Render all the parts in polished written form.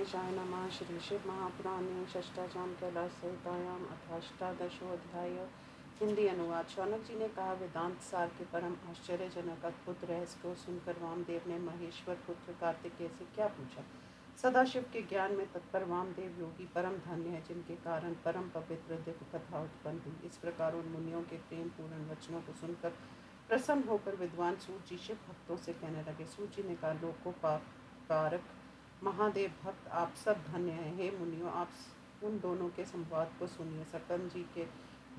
गणेशाय नमः। श्री शिव महापुराणे षष्ठाध्याय कैलाससहितायाम अथाष्टादशोऽध्याय। हिंदी अनुवाद। शौनक जी ने कहा, वेदांत सार के परम आश्चर्यजनक अद्भुत रहस्य को सुनकर वामदेव ने महेश्वर पुत्र कार्तिकेय से क्या पूछा। सदाशिव के ज्ञान में तत्पर वामदेव योगी परम धन्य है, जिनके कारण परम पवित्र दिव्य कथा उत्पन्न हुई। इस प्रकार उन मुनियों के प्रेम पूर्ण वचनों को सुनकर प्रसन्न होकर विद्वान सूत जी शिव भक्तों से कहने लगे। सूत जी ने कहा, लोकोपकारक महादेव भक्त, आप सब धन्य हैं। हे मुनियों, आप उन दोनों के संवाद को सुनिए। सकन जी के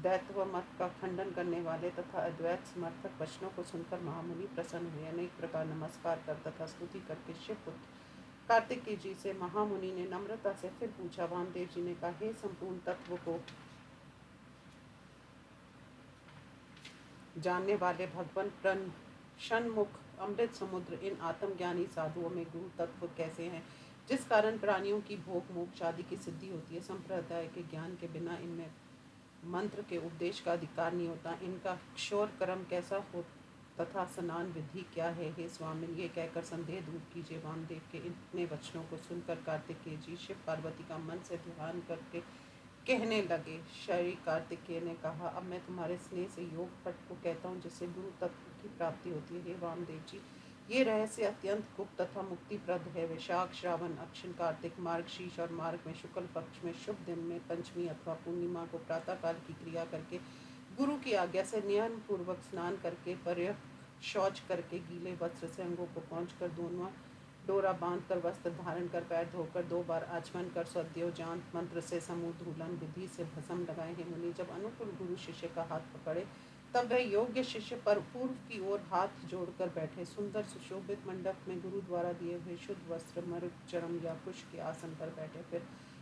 दैत्व मत का खंडन करने वाले तथा अद्वैत समर्थक वचनों को सुनकर महामुनि प्रसन्न हुए। अनेक प्रकार नमस्कार कर तथा स्तुति करके शिव पुत्र कार्तिकेय जी से महामुनि ने नम्रता से फिर पूछा। वामदेव जी ने कहा, हे संपूर्ण तत्व को जानने वाले भगवान प्रण षण्मुख अमृत समुद्र, इन आत्मज्ञानी साधुओं में गुरु तत्व कैसे हैं, जिस कारण प्राणियों की भोग मोक्ष आदि की सिद्धि होती है। संप्रदाय के ज्ञान के बिना इनमें मंत्र के उपदेश का अधिकार नहीं होता। इनका क्षौर कर्म कैसा हो तथा स्नान विधि क्या है। हे स्वामी, ये कहकर संदेह दूर कीजिए। वामदेव के इतने वचनों को सुनकर कार्तिकेय जी शिव पार्वती का मन से ध्यान करके कहने लगे। श्री कार्तिकेय ने कहा, अब मैं तुम्हारे स्नेह से योग पट को कहता हूँ, जिससे गुरु तत्व की प्राप्ति होती है। हे वामदेव जी, ये रहस्य अत्यंत गुप्त तथा मुक्तिप्रद है। वैशाख, श्रावण, अक्षिण, कार्तिक, मार्गशीर्ष और मार्ग में शुक्ल पक्ष में शुभ दिन में पंचमी अथवा पूर्णिमा को प्रातः काल की क्रिया करके गुरु की आज्ञा से नियम पूर्वक स्नान करके पर्याप्त शौच करके गीले वस्त्र से अंगों को पहुँचकर दोनों डोरा बांधकर वस्त्र धारण कर पैर धोकर 2 बार आचमन कर सद्योजान मंत्र से समूह धूलन विधि से भस्म लगाए। हे मुनि, जब अनुकूल गुरु शिष्य का हाथ पकड़े तब वह योग्य शिष्य पर पूर्व की ओर हाथ जोड़कर बैठे। सुंदर सुशोभित मंडप में गुरु द्वारा दिए हुए शुद्ध वस्त्र मृग चरम या कुश के आसन पर बैठे। फिर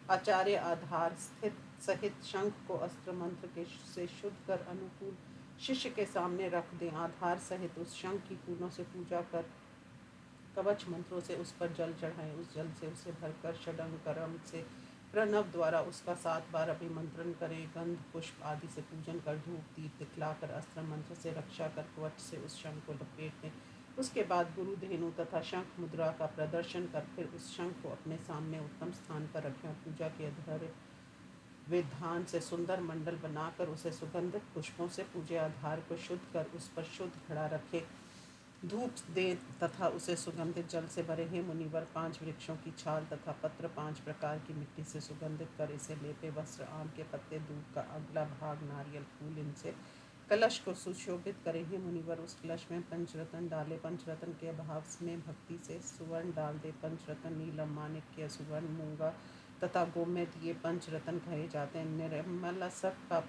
आचार्य आधार स्थित सहित शंख को अस्त्र मंत्र के से शुद्ध कर अनुकूल शिष्य के सामने रख दें। आधार सहित उस शंख की फूलों से पूजा कर कवच मंत्रों से उस पर जल चढ़ाएं। उस जल से उसे भरकर षडंग करम से प्रणव द्वारा उसका 7 बार अभिमंत्रण करें। गंध पुष्प आदि से पूजन कर धूप दीप दिखलाकर अस्त्र मंत्र से रक्षा कर कवच से उस शंख को लपेट दें। उसके बाद गुरु धेनु तथा शंख मुद्रा का प्रदर्शन कर फिर उस शंख को अपने सामने उत्तम स्थान पर रखें और पूजा के अधर विधान से सुंदर मंडल बनाकर उसे सुगंधित पुष्पों से पूजे। आधार को शुद्ध कर उस पर शुद्ध घड़ा रखे, धूप दे तथा उसे सुगंधित जल से भरे। हे मुनिवर, 5 वृक्षों की छाल तथा पत्र 5 प्रकार की मिट्टी से सुगंधित कर इसे लेपे। वस्त्र, आम के पत्ते, दूध का अगला भाग, नारियल फूल, इनसे कलश को सुशोभित करें। हे मुनिवर, उस कलश में पंचरत्न डाले। पंचरत्न के अभाव में भक्ति से सुवर्ण डाल दे। पंचरत्न नीलम, माणिक्य, सुवर्ण, मूंगा तथा गोमेद, ये पंचरत्न कहे जाते हैं। निर्मल सक का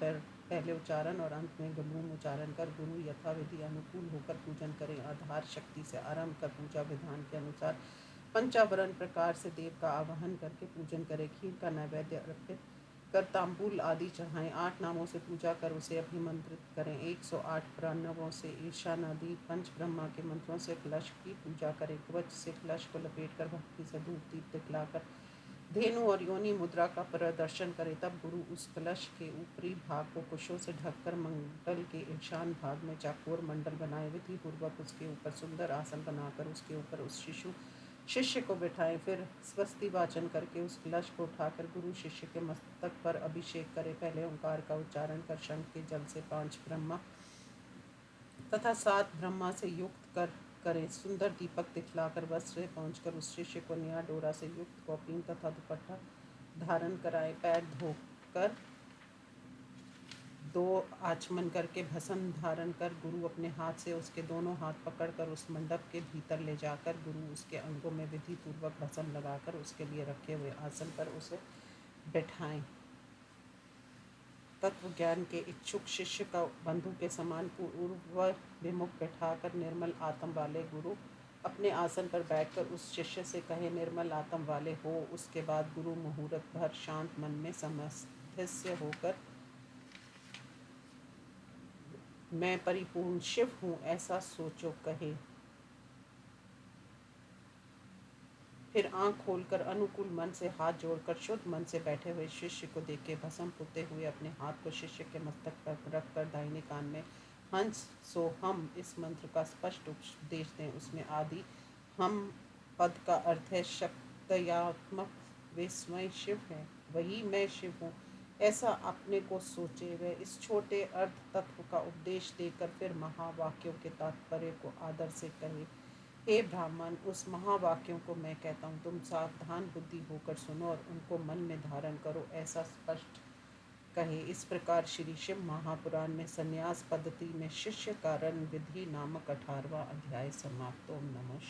पहले उच्चारण और अंत में गलूम उच्चारण कर गुरु यथाविधि अनुकूल होकर पूजन करें। आधार शक्ति से आरंभ कर पूजा विधान के अनुसार पंचावरण प्रकार से देव का आवाहन करके पूजन करें। खीर का नैवेद्य अर्पित कर तांबूल आदि चढ़ाएं। 8 नामों से पूजा कर उसे अभिमंत्रित करें। 108 प्रणवों से ईशानादि पंच ब्रह्मा के मंत्रों से कलश की पूजा करें। कवच से कलश को लपेट कर भक्ति से धूप दीप दिखलाकर धेनु और योनि मुद्रा का प्रदर्शन करे। तब गुरु उस कलश के ऊपरी भाग को कुशों से ढककर मंडल के ईशान भाग में चाकोर मंडल बनाए। विधि पूर्वक उसके ऊपर सुंदर आसन बनाकर उसके ऊपर उस शिष्य को बिठाएं। फिर स्वस्ति वाचन करके उस कलश को उठाकर गुरु शिष्य के मस्तक पर अभिषेक करे। पहले ओंकार का उच्चारण कर शंख के जल से 5 ब्रह्मा तथा 7 ब्रह्मा से युक्त कर करें। सुंदर दीपक दिखलाकर वस्त्र से पहुँचकर उस शिष्य को नया डोरा से युक्त कौपीन तथा दुपट्टा धारण कराए। पैर धोकर 2 आचमन करके भस्म धारण कर गुरु अपने हाथ से उसके दोनों हाथ पकड़कर उस मंडप के भीतर ले जाकर गुरु उसके अंगों में विधि पूर्वक भस्म लगाकर उसके लिए रखे हुए आसन पर उसे बैठाएं। तत्व ज्ञान के इच्छुक शिष्य का बंधु के समान पूर्व विमुख बैठाकर निर्मल आत्म वाले गुरु अपने आसन पर बैठकर उस शिष्य से कहे, निर्मल आत्म वाले हो। उसके बाद गुरु मुहूर्त भर शांत मन में समस्थ्य होकर मैं परिपूर्ण शिव हूँ ऐसा सोचो कहे। फिर आंख खोलकर अनुकूल मन से हाथ जोड़कर शुद्ध मन से बैठे हुए शिष्य को देख के भस्म पुते हुए अपने हाथ को शिष्य के मस्तक पर रखकर दाहिने कान में हंस सो हम इस मंत्र का स्पष्ट उपदेश दें। उसमें आदि हम पद का अर्थ है शक्त्यात्मक वे स्वयं शिव हैं, वही मैं शिव हूँ, ऐसा अपने को सोचे। वह इस छोटे अर्थ तत्व का उपदेश देकर फिर महावाक्यों के तात्पर्य को आदर से कहे। हे ब्राह्मण, उस महावाक्यों को मैं कहता हूँ, तुम सावधान बुद्धि होकर सुनो और उनको मन में धारण करो, ऐसा स्पष्ट कहे। इस प्रकार श्री शिव महापुराण में संन्यास पद्धति में शिष्य कारण विधि नामक 18वां अध्याय समाप्त। ओम नमः।